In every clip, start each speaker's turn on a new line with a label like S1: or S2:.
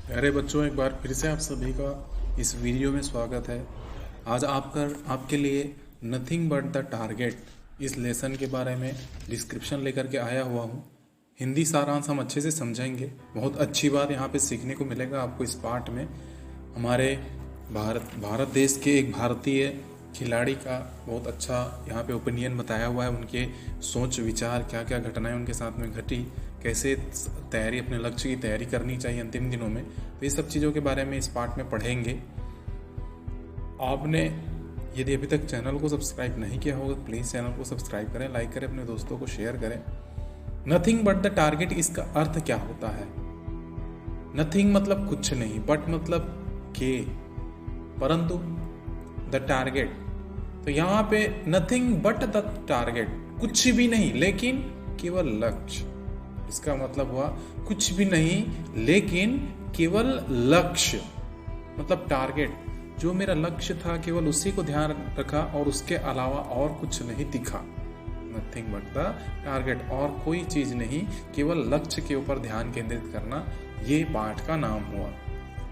S1: प्यारे बच्चों, एक बार फिर से आप सभी का इस वीडियो में स्वागत है। आज आपके लिए नथिंग बट द टारगेट इस लेसन के बारे में डिस्क्रिप्शन लेकर के आया हुआ हूँ। हिंदी सारांश हम अच्छे से समझेंगे। बहुत अच्छी बात यहाँ पे सीखने को मिलेगा आपको इस पाठ में। हमारे भारत देश के एक भारतीय खिलाड़ी का बहुत अच्छा यहाँ पे ओपिनियन बताया हुआ है। उनके सोच विचार, क्या क्या घटनाएं उनके साथ में घटी, कैसे तैयारी, अपने लक्ष्य की तैयारी करनी चाहिए अंतिम दिनों में, तो ये सब चीज़ों के बारे में इस पाठ में पढ़ेंगे। आपने यदि अभी तक चैनल को सब्सक्राइब नहीं किया होगा तो प्लीज़ चैनल को सब्सक्राइब करें, लाइक करें, अपने दोस्तों को शेयर करें। नथिंग बट द टारगेट, इसका अर्थ क्या होता है? नथिंग मतलब कुछ नहीं, बट मतलब के, परंतु द टारगेट, तो यहाँ पे नथिंग बट द टारगेट, कुछ भी नहीं लेकिन केवल लक्ष्य। इसका मतलब हुआ कुछ भी नहीं लेकिन केवल लक्ष्य, मतलब टारगेट। जो मेरा लक्ष्य था केवल उसी को ध्यान रखा और उसके अलावा और कुछ नहीं दिखा। नथिंग बट द टारगेट, और कोई चीज नहीं, केवल लक्ष्य के ऊपर ध्यान केंद्रित करना, ये पाठ का नाम हुआ।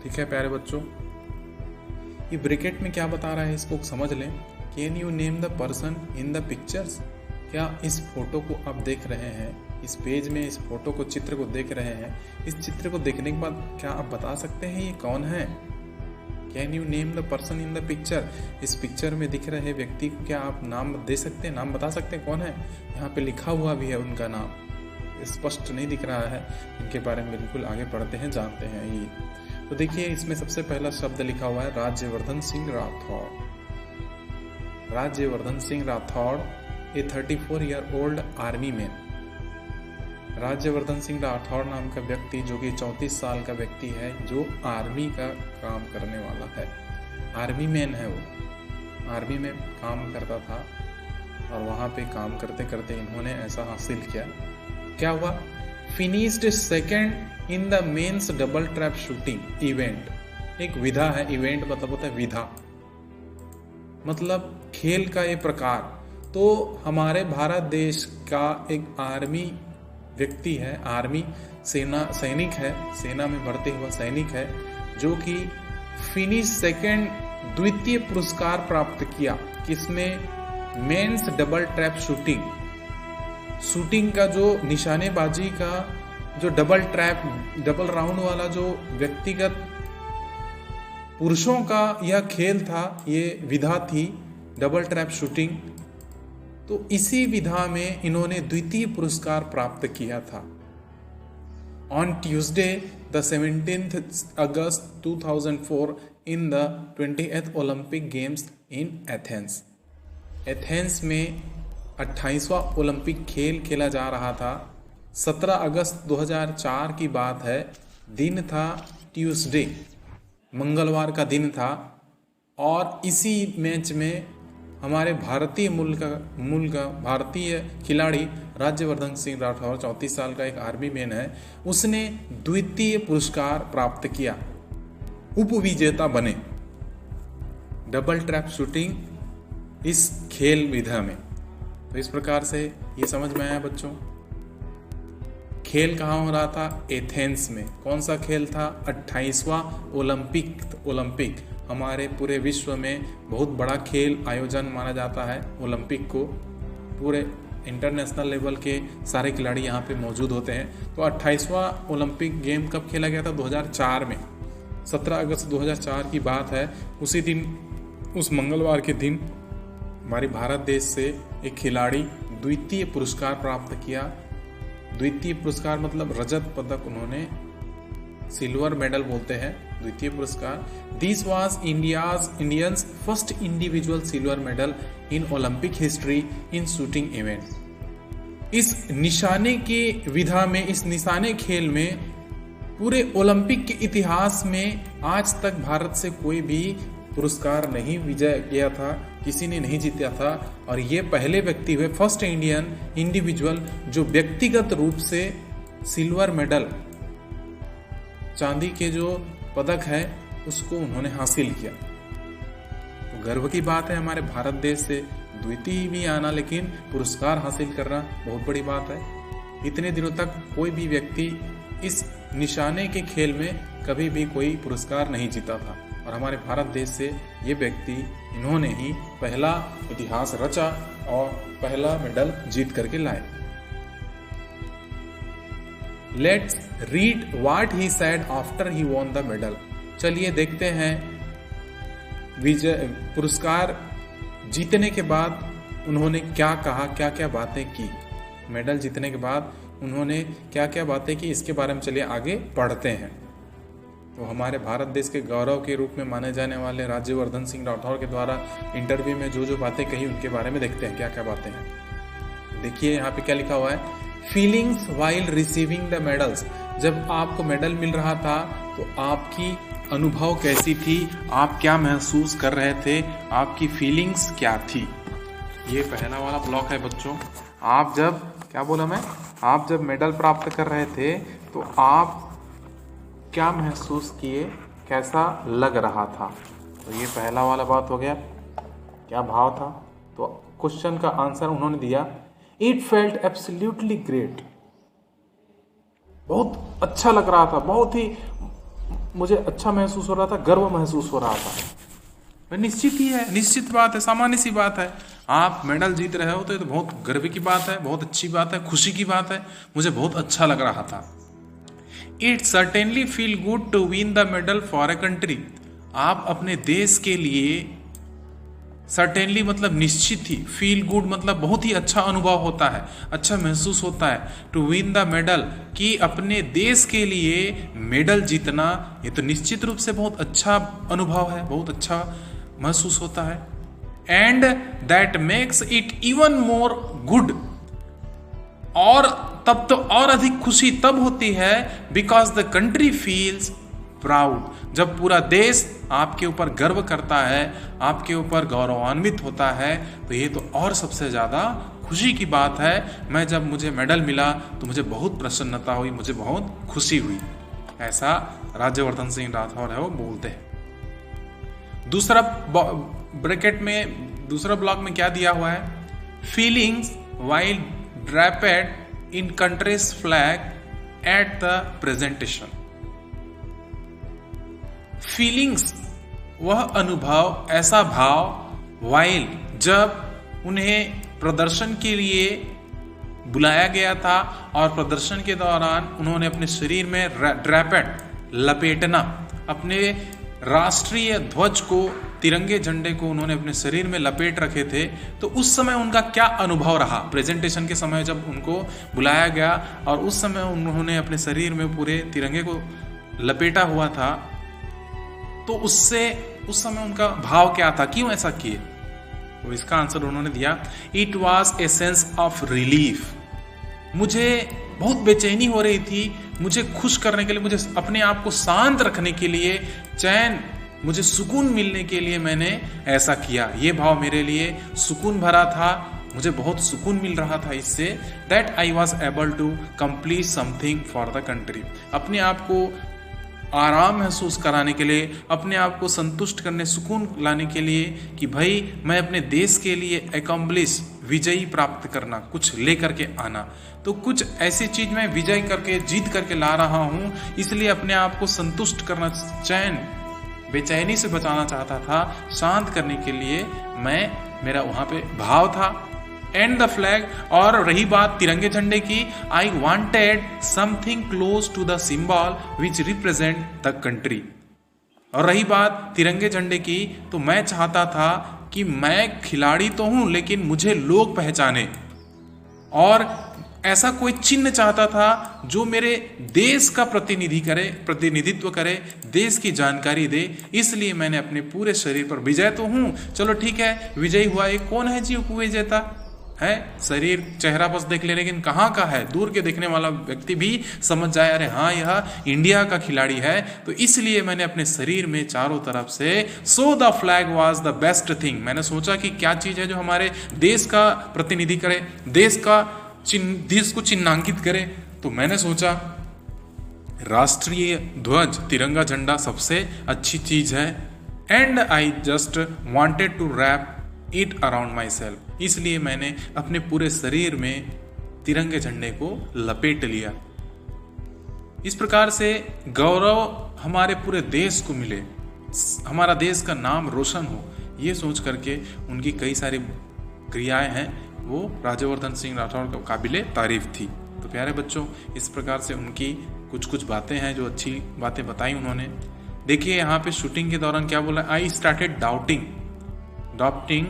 S1: ठीक है प्यारे बच्चों, ये ब्रैकेट में क्या बता रहा है इसको समझ लें। Can you name the person in the pictures? क्या इस फोटो को आप देख रहे हैं, इस पेज में इस फोटो को, चित्र को देख रहे हैं? इस चित्र को देखने के बाद क्या आप बता सकते हैं ये कौन है? Can you name the person in the picture? इस पिक्चर में दिख रहे व्यक्ति को क्या आप नाम दे सकते हैं, नाम बता सकते हैं कौन है? यहाँ पे लिखा हुआ भी है उनका नाम, स्पष्ट नहीं दिख रहा है। इनके बारे में बिल्कुल आगे पढ़ते हैं, जानते हैं ये। तो देखिए, इसमें सबसे पहला शब्द लिखा हुआ है राज्यवर्धन सिंह राठौड़। राज्यवर्धन सिंह राठौड़, ए 34 year old army man. Rajyavardhan Singh Rathore नाम का व्यक्ति, जो कि 34 साल का व्यक्ति है, जो आर्मी का काम करने वाला है। आर्मी मैन है वो, आर्मी में काम करता था और वहाँ पे काम करते करते इन्होंने ऐसा हासिल किया। क्या हुआ? Finished second in the men's double trap shooting event. एक विधा है, इवेंट मतलब होता है विधा, मतलब खेल का ये प्रकार। तो हमारे भारत देश का एक आर्मी व्यक्ति है, आर्मी सैनिक है, सेना में भर्ती हुआ सैनिक है, जो कि फिनिश सेकंड, द्वितीय पुरस्कार प्राप्त किया। किसमें? Men's double trap shooting. Shooting का जो निशानेबाजी का जो डबल ट्रैप, डबल राउंड वाला जो व्यक्तिगत पुरुषों का यह खेल था, ये विधा थी डबल ट्रैप शूटिंग। तो इसी विधा में इन्होंने द्वितीय पुरस्कार प्राप्त किया था। On Tuesday the 17th August 2004 in the 20th Olympic games in Athens. Athens में 28वां ओलंपिक खेल खेला जा रहा था। 17 अगस्त 2004 की बात है। दिन था ट्यूसडे, मंगलवार का दिन था। और इसी मैच में हमारे भारतीय मूल का भारतीय खिलाड़ी राज्यवर्धन सिंह राठौड़, 34 साल का एक आर्मी मैन है, उसने द्वितीय पुरस्कार प्राप्त किया, उपविजेता बने डबल ट्रैप शूटिंग इस खेल विधा में। तो इस प्रकार से ये समझ में आया बच्चों। खेल कहाँ हो रहा था? एथेंस में। कौन सा खेल था? 28वां ओलंपिक। हमारे पूरे विश्व में बहुत बड़ा खेल आयोजन माना जाता है ओलंपिक को। पूरे इंटरनेशनल लेवल के सारे खिलाड़ी यहाँ पे मौजूद होते हैं। तो 28वां ओलंपिक गेम कब खेला गया था? 2004 में। 17 अगस्त 2004 की बात है। उसी दिन, उस मंगलवार के दिन, हमारे भारत देश से एक खिलाड़ी द्वितीय पुरस्कार प्राप्त किया। द्वितीय पुरस्कार मतलब रजत पदक, उन्होंने सिल्वर मेडल बोलते हैं, द्वितीय पुरस्कार। This was Indians first individual silver medal in Olympic history in shooting event. इस निशाने के विधा में, इस निशाने खेल में पूरे ओलंपिक के इतिहास में आज तक भारत से कोई भी पुरस्कार नहीं विजय किया था, किसी ने नहीं जीता था। और ये पहले व्यक्ति हुए, फर्स्ट इंडियन इंडिविजुअल, जो व्यक्तिगत रूप से सिल्वर मेडल, चांदी के जो पदक है, उसको उन्होंने हासिल किया। तो गर्व की बात है हमारे भारत देश से द्वितीय भी आना, लेकिन पुरस्कार हासिल करना बहुत बड़ी बात है। इतने दिनों तक कोई भी व्यक्ति इस निशाने के खेल में कभी भी कोई पुरस्कार नहीं जीता था और हमारे भारत देश से ये व्यक्ति, इन्होंने ही पहला इतिहास रचा और पहला मेडल जीत करके लाए। Let's read what he said after he won the medal. चलिए देखते हैं विजय पुरस्कार जीतने के बाद उन्होंने क्या कहा, क्या क्या बातें की। मेडल जीतने के बाद उन्होंने क्या क्या बातें की, इसके बारे में चलिए आगे पढ़ते हैं। तो हमारे भारत देश के गौरव के रूप में माने जाने वाले राज्यवर्धन सिंह राठौर के द्वारा इंटरव्यू में जो जो बातें कही उनके बारे में देखते हैं क्या क्या बातें हैं। देखिए यहाँ पे क्या लिखा हुआ है, feelings while receiving the medals. जब आपको मेडल मिल रहा था तो आपकी अनुभव कैसी थी, आप क्या महसूस कर रहे थे, आपकी फीलिंग्स क्या थी। ये पहला वाला ब्लॉक है बच्चों। आप जब, क्या बोला मैं, आप जब मेडल प्राप्त कर रहे थे तो आप क्या महसूस किए, कैसा लग रहा था। तो ये पहला वाला बात हो गया, क्या भाव था। तो क्वेश्चन का आंसर उन्होंने दिया, इट फेल्ट एब्सोल्युटली ग्रेट। बहुत अच्छा लग रहा था, बहुत ही मुझे अच्छा महसूस हो रहा था, गर्व महसूस हो रहा था। निश्चित ही है, निश्चित बात है, सामान्य सी बात है। आप मेडल जीत रहे हो तो ये तो बहुत गर्व की बात है, बहुत अच्छी बात है, खुशी की बात है। मुझे बहुत अच्छा लग रहा था। It certainly feel good to win the medal for a country. आप अपने देश के लिए, सर्टेनली मतलब निश्चित ही, फील गुड मतलब बहुत ही अच्छा अनुभव होता है, अच्छा महसूस होता है। टू विन द मेडल, कि अपने देश के लिए मेडल जीतना, ये तो निश्चित रूप से बहुत अच्छा अनुभव है, बहुत अच्छा महसूस होता है। And that makes it even more good, और तब तो और अधिक खुशी तब होती है, because the country feels proud. जब पूरा देश आपके ऊपर गर्व करता है, आपके ऊपर गौरवान्वित होता है, तो ये तो और सबसे ज़्यादा खुशी की बात है। मैं जब मुझे मेडल मिला तो मुझे बहुत प्रसन्नता हुई, मुझे बहुत खुशी हुई। ऐसा राज्यवर्धन सिंह राठौर है वो बोलते हैं। दूसरा ब्रैकेट में, दूसरा ब्लॉक में क्या दिया हुआ है, feelings while draped in country's flag at the presentation. Feelings वह अनुभव, ऐसा भाव, वाइल जब उन्हें प्रदर्शन के लिए बुलाया गया था और प्रदर्शन के दौरान उन्होंने अपने शरीर में ड्रैपेड, लपेटना, अपने राष्ट्रीय ध्वज को, तिरंगे झंडे को उन्होंने अपने शरीर में लपेट रखे थे। तो उस समय उनका क्या अनुभव रहा, प्रेजेंटेशन के समय जब उनको बुलाया गया और उस समय उन्होंने अपने शरीर में पूरे तिरंगे को लपेटा हुआ था, तो उससे उस समय उनका भाव क्या था, क्यों ऐसा किए। तो इसका आंसर उन्होंने दिया, it was a sense of relief. मुझे बहुत बेचैनी हो रही थी, मुझे खुश करने के लिए, मुझे अपने आप को शांत रखने के लिए, चैन, मुझे सुकून मिलने के लिए मैंने ऐसा किया। ये भाव मेरे लिए सुकून भरा था, मुझे बहुत सुकून मिल रहा था इससे। That I was able to complete something for the country. अपने आप को आराम महसूस कराने के लिए, अपने आप को संतुष्ट करने, सुकून लाने के लिए कि भाई मैं अपने देश के लिए एकम्प्लिश, विजयी प्राप्त करना, कुछ लेकर के आना। तो कुछ ऐसी चीज मैं विजय करके, जीत करके ला रहा हूँ, इसलिए अपने आप को संतुष्ट करना, चैन, बेचैनी से बचाना चाहता था, शांत करने के लिए मेरा वहाँ पे भाव था। एंड द फ्लैग, और रही बात तिरंगे झंडे की, I wanted something close to the symbol which represent the country. और रही बात तिरंगे झंडे की, तो मैं चाहता था कि मैं खिलाड़ी तो हूं लेकिन मुझे लोग पहचाने, और ऐसा कोई चिन्ह चाहता था जो मेरे देश का प्रतिनिधित्व करे, देश की जानकारी दे। इसलिए मैंने अपने पूरे शरीर पर, विजय तो हूं, चलो ठीक है, विजयी हुआ, एक कौन है जी उपविजेता है, शरीर चेहरा बस देख ले, लेकिन कहाँ का है, दूर के देखने वाला व्यक्ति भी समझ जाए, अरे हाँ यह इंडिया का खिलाड़ी है। तो इसलिए मैंने अपने शरीर में चारों तरफ से, so the flag was the best thing, मैंने सोचा कि क्या चीज है जो हमारे देश का प्रतिनिधि करे, देश को चिन्हांकित करे। तो मैंने सोचा राष्ट्रीय ध्वज, तिरंगा झंडा सबसे अच्छी चीज है। And I just wanted to wrap it around myself, इसलिए मैंने अपने पूरे शरीर में तिरंगे झंडे को लपेट लिया। इस प्रकार से गौरव हमारे पूरे देश को मिले, हमारा देश का नाम रोशन हो, ये सोच करके उनकी कई सारी क्रियाएं हैं वो राज्यवर्धन सिंह राठौड़ को काबिले तारीफ थी। तो प्यारे बच्चों, इस प्रकार से उनकी कुछ बातें हैं जो अच्छी बातें बताई उन्होंने। देखिए यहाँ पे शूटिंग के दौरान क्या बोला, I started doubting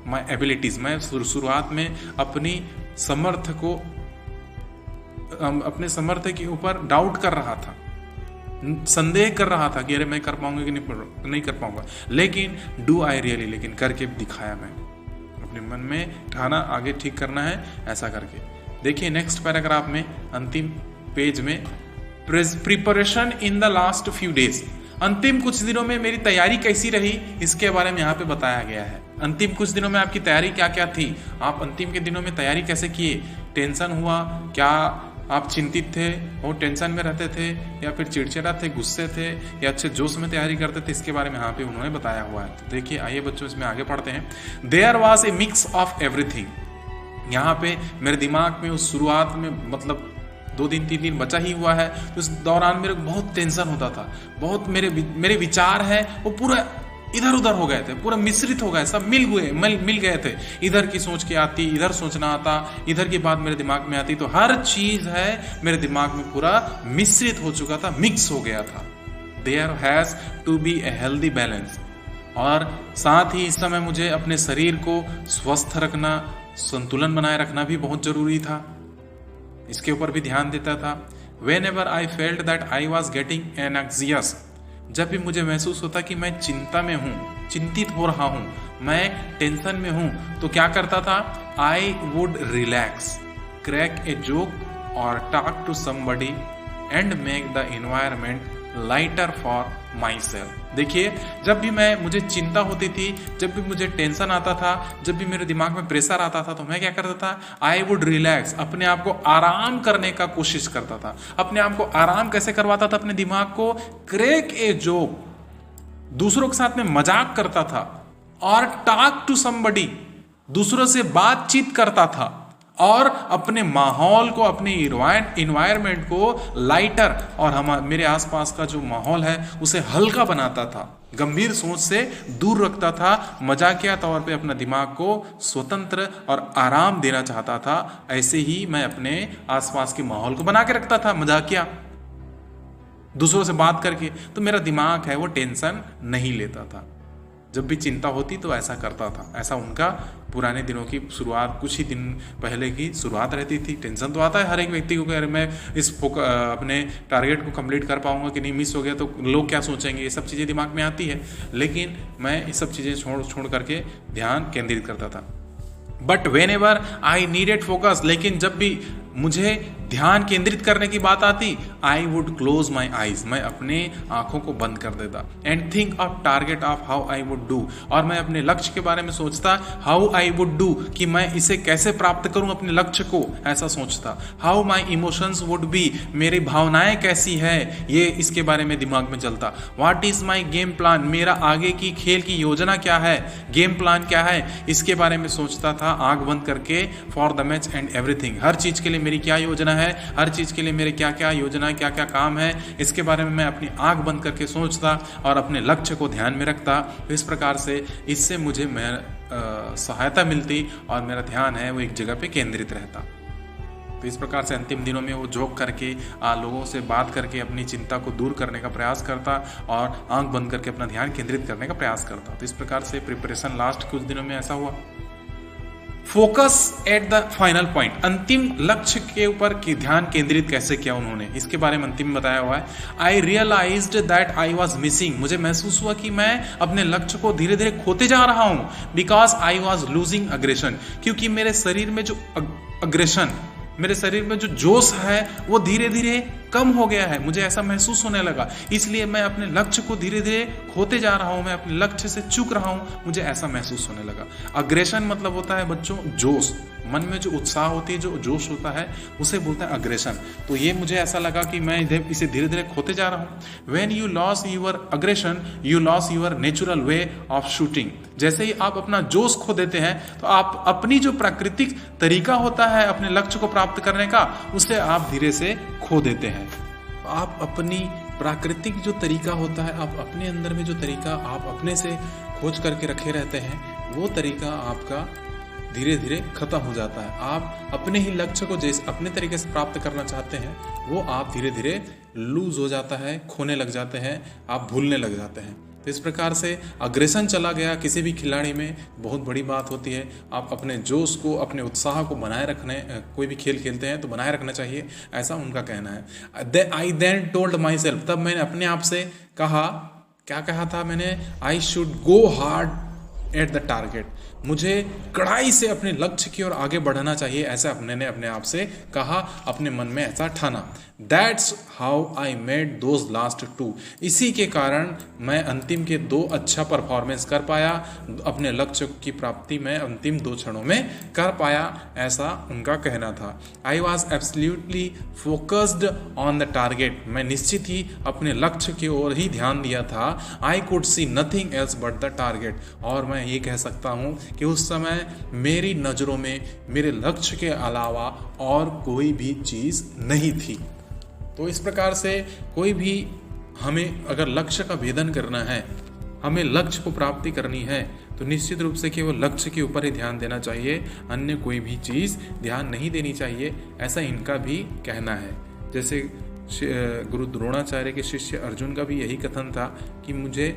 S1: my abilities. मैं शुरुआत में अपने समर्थ के ऊपर डाउट कर रहा था, संदेह कर रहा था कि अरे मैं कर पाऊंगा कि नहीं कर पाऊंगा, लेकिन डू आई रियली, लेकिन करके दिखाया। मैं अपने मन में ठाना आगे ठीक करना है ऐसा करके। देखिए नेक्स्ट पैराग्राफ में अंतिम पेज में preparation in the last few days, अंतिम कुछ दिनों में मेरी तैयारी कैसी रही इसके बारे में यहाँ पे बताया गया है। अंतिम कुछ दिनों में आपकी तैयारी क्या क्या थी, आप अंतिम के दिनों में तैयारी कैसे किए, टेंशन हुआ क्या, आप चिंतित थे और टेंशन में रहते थे, या फिर चिड़चिड़ा थे, गुस्से थे, या अच्छे जोश में तैयारी करते थे, इसके बारे में यहाँ पे उन्होंने बताया हुआ है। तो देखिए आइए बच्चों इसमें आगे पढ़ते हैं। There was a mix of everything. यहाँ पे मेरे दिमाग में उस शुरुआत में मतलब 2 दिन 3 दिन बचा ही हुआ है, तो उस दौरान मेरे को बहुत टेंशन होता था, बहुत मेरे विचार है वो पूरा इधर उधर हो गए थे, पूरा मिश्रित हो गए, सब मिल गए थे। इधर की सोच के आती, इधर सोचना आता, इधर की बात मेरे दिमाग में आती, तो हर चीज है मेरे दिमाग में पूरा मिश्रित हो चुका था, मिक्स हो गया था। There has to be a healthy balance, और साथ ही इस समय मुझे अपने शरीर को स्वस्थ रखना, संतुलन बनाए रखना भी बहुत जरूरी था, इसके ऊपर भी ध्यान देता था। Whenever I felt that I was getting anxious, जब भी मुझे महसूस होता कि मैं चिंता में हूँ, चिंतित हो रहा हूँ, मैं टेंशन में हूँ, तो क्या करता था, I would relax, crack a joke or talk to somebody and make the environment lighter for myself। देखिए जब भी मुझे चिंता होती थी, जब भी मुझे टेंशन आता था, जब भी मेरे दिमाग में प्रेशर आता था, तो मैं क्या करता था, आई वुड रिलैक्स, अपने आप को आराम करने का कोशिश करता था। अपने आप को आराम कैसे करवाता था, अपने दिमाग को क्रैक ए जोक, दूसरों के साथ में मजाक करता था, और टॉक टू समबडी, दूसरों से बातचीत करता था, और अपने माहौल को, अपने इन्वायरमेंट को लाइटर और मेरे आसपास का जो माहौल है उसे हल्का बनाता था, गंभीर सोच से दूर रखता था, मजाकिया तौर पे अपना दिमाग को स्वतंत्र और आराम देना चाहता था। ऐसे ही मैं अपने आसपास के माहौल को बना के रखता था, मजाकिया दूसरों से बात करके, तो मेरा दिमाग है वो टेंशन नहीं लेता था। जब भी चिंता होती तो ऐसा करता था। ऐसा उनका पुराने दिनों की शुरुआत, कुछ ही दिन पहले की शुरुआत रहती थी। टेंशन तो आता है हर एक व्यक्ति को कि अरे मैं अपने टारगेट को कंप्लीट कर पाऊंगा कि नहीं, मिस हो गया तो लोग क्या सोचेंगे, ये सब चीज़ें दिमाग में आती है। लेकिन मैं ये सब चीज़ें छोड़ करके ध्यान केंद्रित करता था। But when ever I needed focus, लेकिन जब भी मुझे ध्यान केंद्रित करने की बात आती, I would close my eyes, मैं अपने आंखों को बंद कर देता, and think of target of how I would do, और मैं अपने लक्ष्य के बारे में सोचता, हाउ आई वुड डू, कि मैं इसे कैसे प्राप्त करूं अपने लक्ष्य को, ऐसा सोचता। How my emotions would be, मेरी भावनाएं कैसी है, ये इसके बारे में दिमाग में चलता। What is my game plan, मेरा आगे की खेल की योजना क्या है, गेम प्लान क्या है, इसके बारे में सोचता था आंख बंद करके। For the match and everything, हर चीज के लिए मेरी क्या योजना है, हर चीज के लिए मेरे क्या क्या योजना है, क्या क्या काम है, इसके बारे में मैं अपनी आंख बंद करके सोचता और अपने लक्ष्य को ध्यान में रखता। तो इस प्रकार से इससे मुझे सहायता मिलती और मेरा ध्यान है वो एक जगह पे केंद्रित रहता। तो इस प्रकार से अंतिम दिनों में वो जोक करके लोगों से बात करके अपनी चिंता को दूर करने का प्रयास करता और आंख बंद करके अपना ध्यान केंद्रित करने का प्रयास करता। तो इस प्रकार से प्रिपरेशन लास्ट कुछ दिनों में ऐसा हुआ। Focus at the final point, अंतिम लक्ष्य के ऊपर ध्यान केंद्रित कैसे किया उन्होंने, इसके बारे में अंतिम बताया हुआ है। I realised that I was missing, मुझे महसूस हुआ कि मैं अपने लक्ष्य को धीरे धीरे खोते जा रहा हूं। Because I was losing aggression, क्योंकि मेरे शरीर में जो अग्रेशन, मेरे शरीर में जो जोश है वो धीरे धीरे कम हो गया है, मुझे ऐसा महसूस होने लगा। इसलिए मैं अपने लक्ष्य को धीरे धीरे खोते जा रहा हूं, मैं अपने लक्ष्य से चूक रहा हूं, मुझे ऐसा महसूस होने लगा। अग्रेशन मतलब होता है बच्चों जोश, मन में जो उत्साह होती है, जो जोश होता है, उसे बोलते हैं अग्रेशन। तो ये मुझे ऐसा लगा कि मैं इसे धीरे धीरे खोते जा रहा हूं। When you loss your aggression you loss your natural way of shooting, जैसे ही आप अपना जोश खो देते हैं तो आप अपनी जो प्राकृतिक तरीका होता है अपने लक्ष्य को प्राप्त करने का, उसे आप धीरे से खो देते हैं। आप अपनी प्राकृतिक जो तरीका होता है, आप अपने अंदर में जो तरीका आप अपने से खोज करके रखे रहते हैं, वो तरीका आपका धीरे धीरे खत्म हो जाता है। आप अपने ही लक्ष्य को जैसे अपने तरीके से प्राप्त करना चाहते हैं, वो आप धीरे धीरे लूज हो जाता है, खोने लग जाते हैं, आप भूलने लग जाते हैं। तो इस प्रकार से अग्रेशन चला गया किसी भी खिलाड़ी में बहुत बड़ी बात होती है। आप अपने जोश को, अपने उत्साह को बनाए रखने, कोई भी खेल खेलते हैं तो बनाए रखना चाहिए, ऐसा उनका कहना है। आई देन टोल्ड माई सेल्फ, तब मैंने अपने आप से कहा, क्या कहा था मैंने, I should go hard at the target, मुझे कड़ाई से अपने लक्ष्य की ओर आगे बढ़ना चाहिए, ऐसा मैंने अपने आप से कहा, अपने मन में ऐसा ठाना। That's how I made those last 2, इसी के कारण मैं अंतिम के 2 अच्छा परफॉर्मेंस कर पाया, अपने लक्ष्य की प्राप्ति में अंतिम 2 क्षणों में कर पाया, ऐसा उनका कहना था। I was absolutely focused on the target, मैं निश्चित ही अपने लक्ष्य की ओर ही ध्यान दिया था। I could see nothing else but the target, और मैं ये कह सकता हूँ कि उस समय मेरी नज़रों में मेरे लक्ष्य के अलावा और कोई भी चीज़ नहीं थी। तो इस प्रकार से कोई भी हमें अगर लक्ष्य का भेदन करना है, हमें लक्ष्य को प्राप्ति करनी है, तो निश्चित रूप से केवल लक्ष्य के ऊपर ही ध्यान देना चाहिए, अन्य कोई भी चीज़ ध्यान नहीं देनी चाहिए, ऐसा इनका भी कहना है। जैसे गुरु द्रोणाचार्य के शिष्य अर्जुन का भी यही कथन था कि मुझे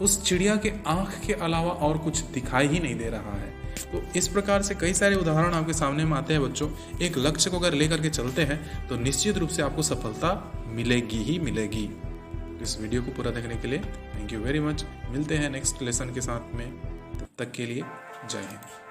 S1: उस चिड़िया के आँख के अलावा और कुछ दिखाई ही नहीं दे रहा है। तो इस प्रकार से कई सारे उदाहरण आपके सामने में आते हैं बच्चों। एक लक्ष्य को अगर लेकर के चलते हैं तो निश्चित रूप से आपको सफलता मिलेगी ही मिलेगी। इस वीडियो को पूरा देखने के लिए थैंक यू वेरी मच। मिलते हैं नेक्स्ट लेसन के साथ में, तब तक के लिए जय हिंद।